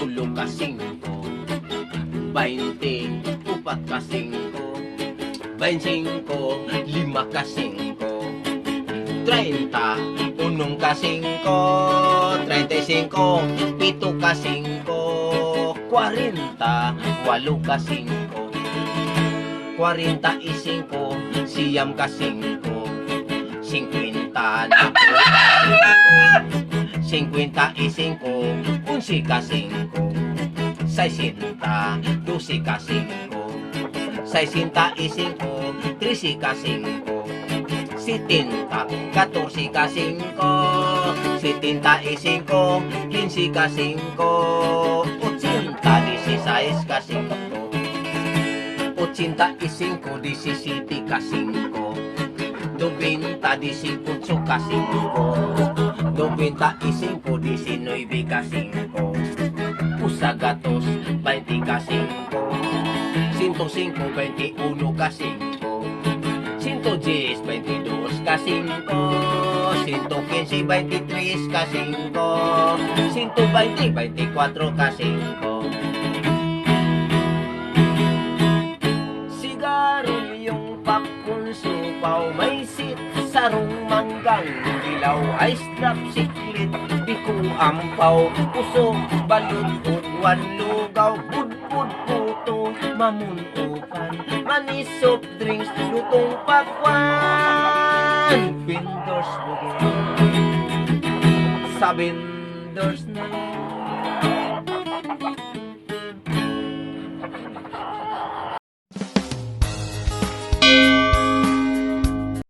tulo ka 5, 20, 4 ka 5, 25, 5 ka 5, 30, 1 ka 5, 35, 7 ka 5, 40, 8 ka 5, 45, siyam ka 5, 50 na po, 55, 11 ka 5, 60, 12 ka 5, 65, 13 ka 5, 70, 14 ka 5, 75, 15 ka 5, 80, 16 ka 5, 85, 17 ka 5, 90, 18 ka 5, 95, 19 ka 5, Usagatos, 20 ka 5, 105, 21 ka 5, 110, 22 ka 5, 115, 23 ka 5, 120, 24 ka 5. Sigaryong pakul, supaw, may sit, sarong manggang, dilaw, ice drop, siklit, biko, ampaw, puso, balot, ugwan, lugaw, budbud, puto, mamunukan, manis, soft drinks, lutong pakwan, vendors bugin, sa vendors na